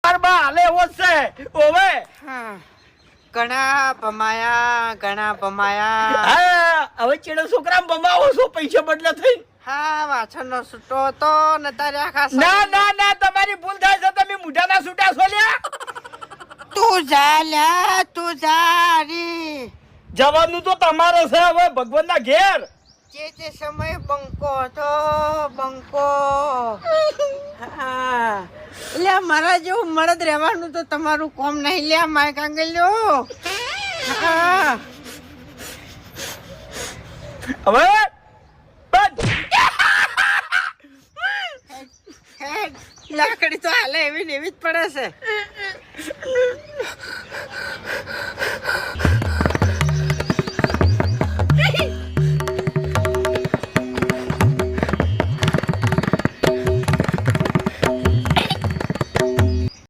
તમાર બા હાલે એવો જ છે ઓવે ઘણા ભમાયા હા હવે ચેડો છોકરા બમાવો છો પૈસા બદલા થઈ હા વાછણનો છૂટો હતો ને તારે આખા ના ના ના તમારી ભૂલ થાય છે તમે મુઢાના છૂટા છો લ્યા તું જા રી જવાનું તો તમારો છે હવે ભગવાનના ઘેર જે સમય બંકો હતો બંકો હા લે મારા જેવું મળદ રહેવાનું તો તમારું કોમ નહીં લે માય કાંગલ્યો હા હવે લાકડી તો હાલે એવી ને એવી જ પડે છે